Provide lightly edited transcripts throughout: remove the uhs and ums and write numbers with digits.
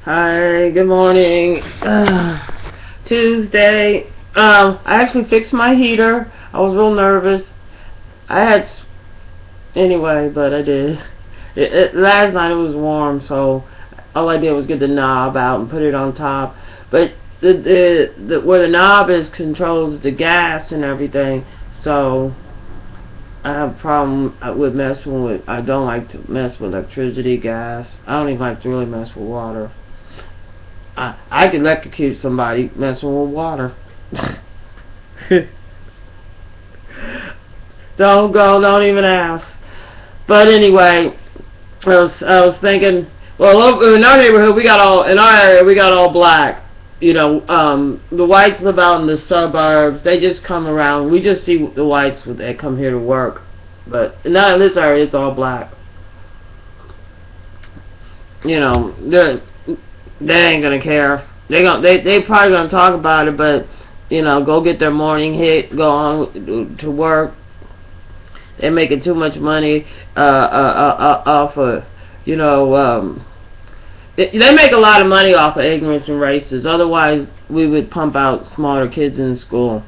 Hi, good morning. Tuesday. I actually fixed my heater. I was real nervous. I had, anyway, but I did. Last night it was warm, so all I did was get the knob out and put it on top. But where the knob is controls the gas and everything, so I have a problem with messing with. I don't like to mess with electricity, gas. I don't even like to really mess with water. I could electrocute somebody messing with water. Don't even ask. But anyway, I was thinking, well, in our neighborhood, in our area, we got all black. You know, the whites live out in the suburbs. They just come around. We just see the whites when they come here to work. But not in this area, it's all black. You know, they ain't gonna care. They probably gonna talk about it, but you know, go get their morning hit, go on to work. They're making too much money off of, you know, they make a lot of money off of ignorance and races. Otherwise, we would pump out smarter kids in school.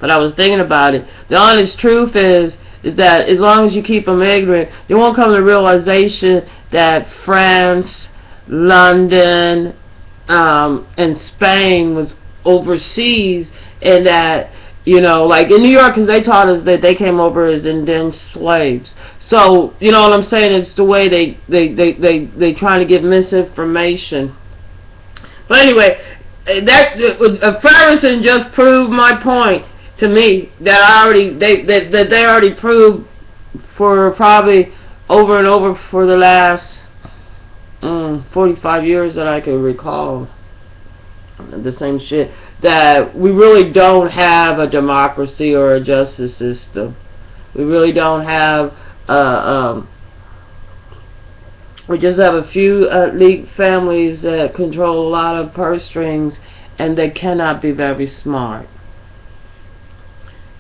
But I was thinking about it. The honest truth is that as long as you keep them ignorant, they won't come to the realization that France, London, and Spain was overseas, and that, you know, like in New York, because they taught us that they came over as indentured slaves. So, you know what I'm saying? It's the way they trying to give misinformation. But anyway, Ferguson just proved my point to me that they already proved for probably over and over for the last 45 years that I can recall. The same shit, that we really don't have a democracy or a justice system. We really don't have we just have a few elite families that control a lot of purse strings, and they cannot be very smart.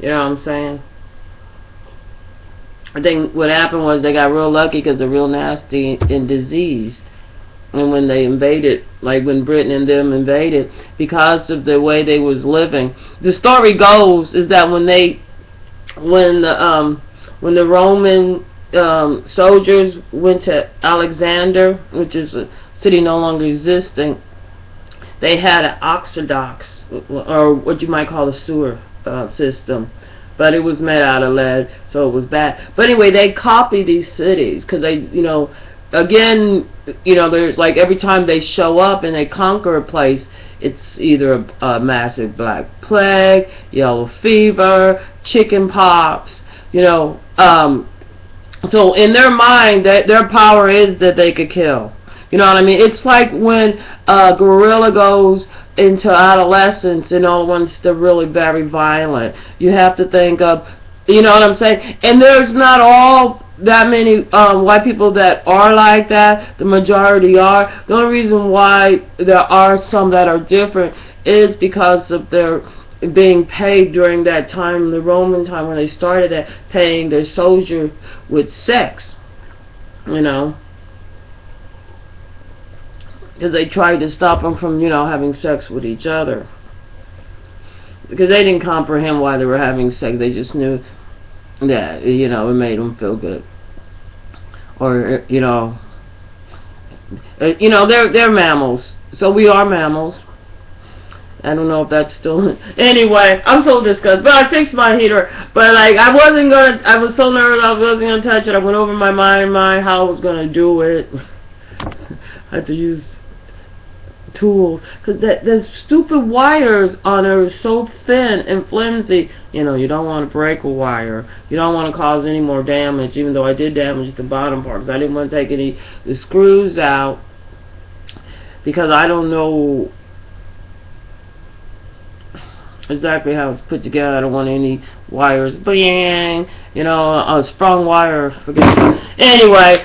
You know what I'm saying? I think what happened was they got real lucky because they're real nasty and diseased. And when they invaded, like when Britain and them invaded, because of the way they was living, the story goes is that when the Roman soldiers went to Alexander, which is a city no longer existing, they had an oxodox, or what you might call a sewer system, but it was made out of lead, so it was bad. But anyway, they copied these cities because they, you know, again, you know, there's like every time they show up and they conquer a place, it's either a massive black plague, yellow fever, chicken pox, you know. So in their mind, their power is that they could kill. You know what I mean? It's like when a gorilla goes into adolescence and all wants to really very violent. You have to think of, you know what I'm saying? And there's not all that many white people that are like that. The majority are. The only reason why there are some that are different is because of their being paid during that time, the Roman time when they started that, paying their soldier with sex, you know, because they tried to stop them from, you know, having sex with each other, because they didn't comprehend why they were having sex. They just knew that, you know, it made them feel good, or you know, they're mammals, so we are mammals. I don't know if that's still... Anyway, I'm so disgusted. But I fixed my heater. But, like, I was so nervous I wasn't going to touch it. I went over my mind how I was going to do it. I had to use tools. Because the stupid wires on it are so thin and flimsy. You know, you don't want to break a wire. You don't want to cause any more damage, even though I did damage the bottom part. Because I didn't want to take the screws out. Because I don't know exactly how it's put together. I don't want any wires, bang, you know, a sprung wire. Forget it. Anyway,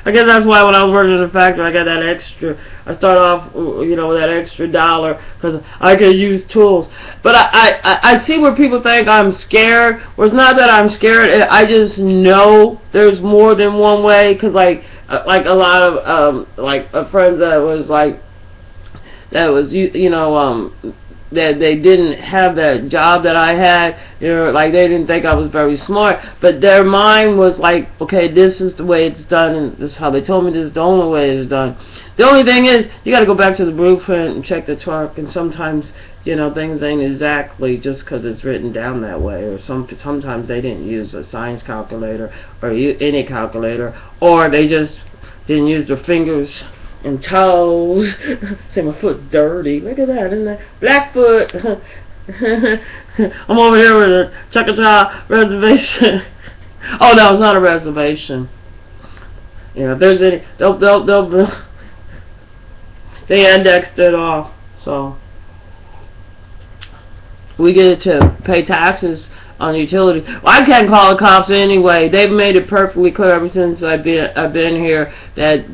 I guess that's why when I was working in the factory, I got that extra. I started off, you know, with that extra $1 because I could use tools. But I see where people think I'm scared. Well, it's not that I'm scared. I just know there's more than one way. Because, like, like a lot of like a friend that was like that they didn't have that job that I had, like they didn't think I was very smart, but their mind was like, okay, this is the way it's done, and this is how they told me this is the only way it's done. The only thing is, you got to go back to the blueprint and check the truck, and sometimes, things ain't exactly just because it's written down that way, or sometimes they didn't use a science calculator, or any calculator, or they just didn't use their fingers and toes. Say my foot's dirty. Look at that, isn't that? Blackfoot. I'm over here with a Choctaw reservation. Oh no, it's not a reservation. If there's any, they indexed it off, so we get it to pay taxes on utility. Well, I can't call the cops anyway. They've made it perfectly clear ever since I've been here that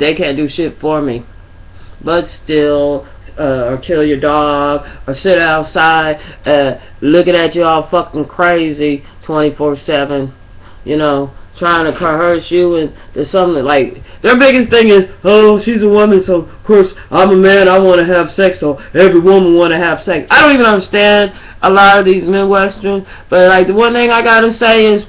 they can't do shit for me. But still, or kill your dog, or sit outside looking at you all fucking crazy 24/7. Trying to coerce you, and there's something like their biggest thing is, oh, she's a woman, so of course I'm a man, I want to have sex, so every woman want to have sex. I don't even understand a lot of these Midwestern, but like the one thing I gotta say is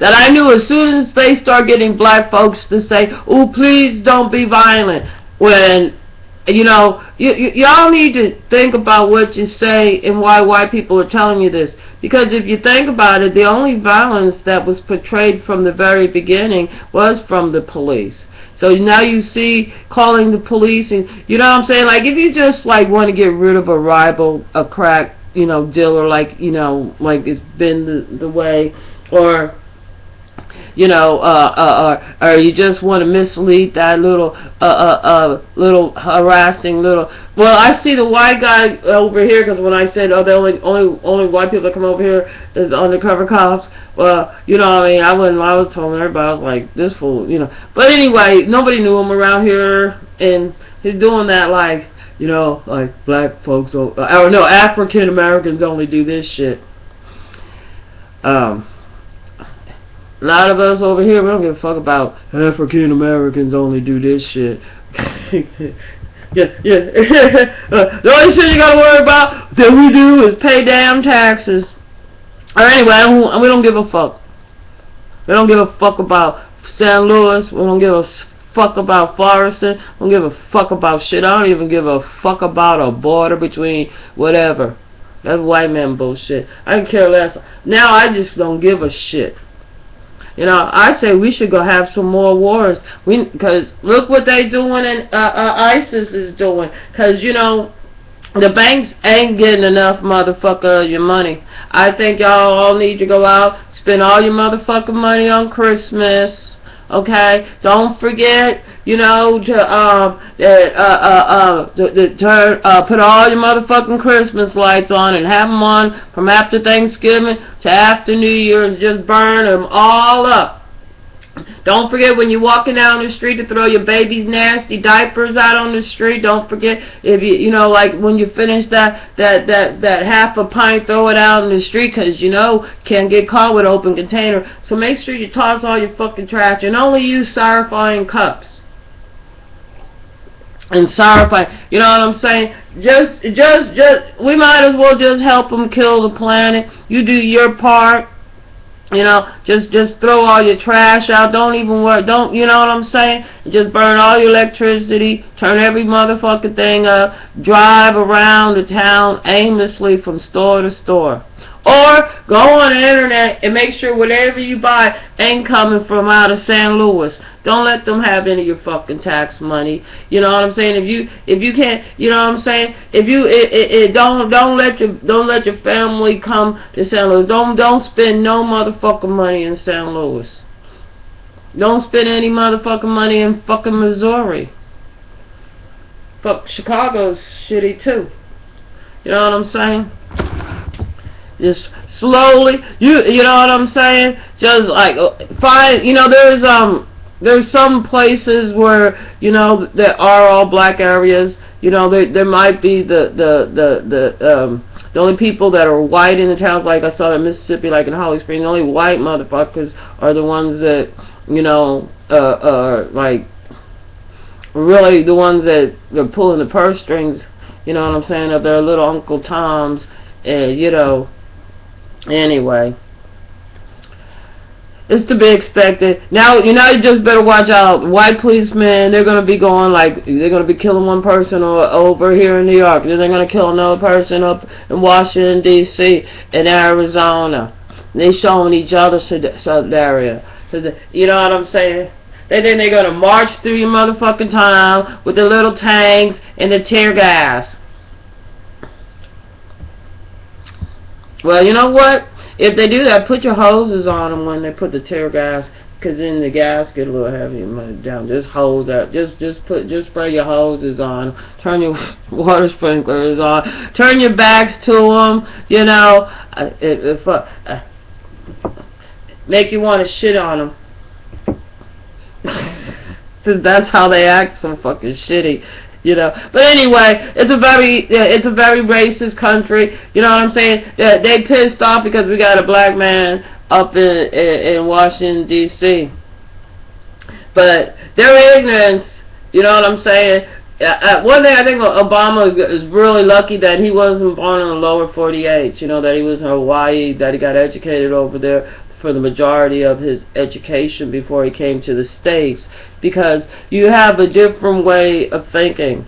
that I knew as soon as they start getting black folks to say, oh, please don't be violent, when y'all need to think about what you say and why white people are telling you this. Because if you think about it, the only violence that was portrayed from the very beginning was from the police. So now you see calling the police, and what I'm saying? Like, if you just like want to get rid of a rival, a crack, dealer, like it's been the way, or or you just want to mislead that little harassing little. Well, I see the white guy over here, because when I said, oh, the only white people that come over here is undercover cops. Well, I was telling everybody, I was like, this fool, But anyway, nobody knew him around here, and he's doing that like, like black folks, or no, African Americans only do this shit. A lot of us over here, we don't give a fuck about African Americans only do this shit. Yeah. The only shit you gotta worry about that we do is pay damn taxes. Or anyway, we don't give a fuck. We don't give a fuck about St. Louis. We don't give a fuck about Forreston. We don't give a fuck about shit. I don't even give a fuck about a border between whatever. That's white man bullshit. I can care less. Now I just don't give a shit. I say we should go have some more wars. Because look what they doing, and ISIS is doing. Because, the banks ain't getting enough, motherfucker, your money. I think y'all all need to go out, spend all your motherfucking money on Christmas. Okay? Don't forget, to put all your motherfucking Christmas lights on, and have them on from after Thanksgiving to after New Year's. Just burn them all up. Don't forget when you're walking down the street to throw your baby's nasty diapers out on the street. Don't forget, if like when you finish that half a pint, throw it out in the street, because can't get caught with open container. So make sure you toss all your fucking trash, and only use styrofoam cups. And styrofoam, you know what I'm saying? Just we might as well just help them kill the planet. You do your part. Just throw all your trash out. Don't even worry. Don't, you know what I'm saying? Just burn all your electricity. Turn every motherfucking thing up. Drive around the town aimlessly from store to store. Or go on the internet and make sure whatever you buy ain't coming from out of St. Louis. Don't let them have any of your fucking tax money. You know what I'm saying? If you can't, you know what I'm saying? If you don't let your family come to St. Louis. Don't spend no motherfucking money in St. Louis. Don't spend any motherfucking money in fucking Missouri. Fuck, Chicago's shitty too. You know what I'm saying? Just slowly, you know what I'm saying? Just like find, there's some places where there are all black areas, You know, there might be the only people that are white in the towns, like I saw in Mississippi, like in Holly Springs, the only white motherfuckers are the ones that, you know, like, really the ones that are pulling the purse strings, you know what I'm saying, of their little Uncle Toms, you know, anyway. It's to be expected. Now, you just better watch out. White policemen, they're going to be going like, they're going to be killing one person over here in New York. Then they're going to kill another person up in Washington, D.C., in Arizona. They showing each other solidarity. You know what I'm saying? Then they're going to march through your motherfucking town with their little tanks and the tear gas. Well, you know what? If they do that, put your hoses on them when they put the tear gas, because then the gas get a little heavy down. Just hose out. Just spray your hoses on. Turn your water sprinklers on. Turn your backs to them. You know, make you want to shit on them. Since that's how they act, so fucking shitty. You know, but anyway, it's a very racist country. You know what I'm saying? They pissed off because we got a black man up in Washington D.C. But their ignorance. You know what I'm saying? One thing I think Obama is really lucky that he wasn't born in the lower 48. You know, that he was in Hawaii, that he got educated over there for the majority of his education before he came to the States, because you have a different way of thinking.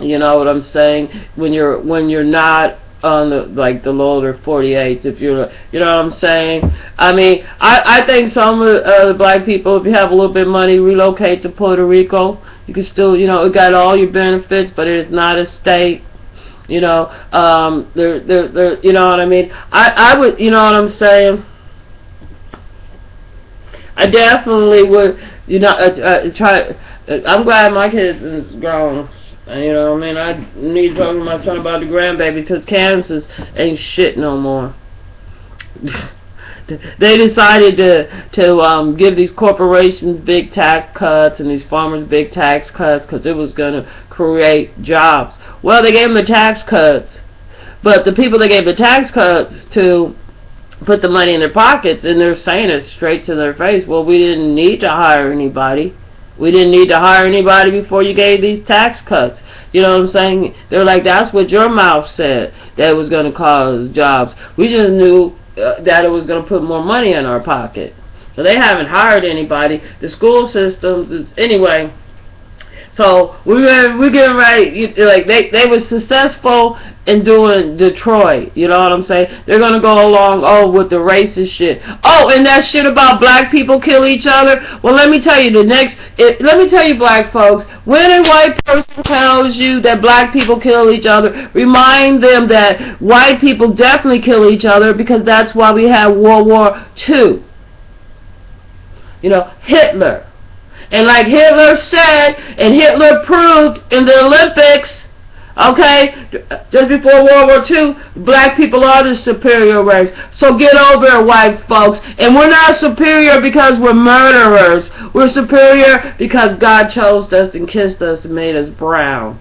You know what I'm saying? When you're not on the lower 48s, if you're, you know what I'm saying? I mean, I think some of the black people, if you have a little bit of money, relocate to Puerto Rico. You can still, you know, it got all your benefits, but it is not a state. You know, they're, you know what I mean? I would, you know what I'm saying? I definitely would, you know, try. I'm glad my kids is grown. You know what I mean? I need to talk to my son about the grandbaby, because Kansas ain't shit no more. They decided to give these corporations big tax cuts and these farmers big tax cuts because it was going to create jobs. Well, they gave them the tax cuts, but the people they gave the tax cuts to put the money in their pockets, and they're saying it straight to their face. Well, we didn't need to hire anybody. We didn't need to hire anybody before you gave these tax cuts. You know what I'm saying? They're like, that's what your mouth said, that it was going to cause jobs. We just knew that it was going to put more money in our pocket. So they haven't hired anybody. The school systems is, anyway. So we're getting ready. Like they were successful in doing Detroit. You know what I'm saying? They're gonna go along with the racist shit. Oh, and that shit about black people kill each other. Well, let me tell you let me tell you, black folks. When a white person tells you that black people kill each other, remind them that white people definitely kill each other, because that's why we had World War II. You know, Hitler. And like Hitler said, and Hitler proved in the Olympics, okay, just before World War II, black people are the superior race. So get over it, white folks. And we're not superior because we're murderers. We're superior because God chose us and kissed us and made us brown.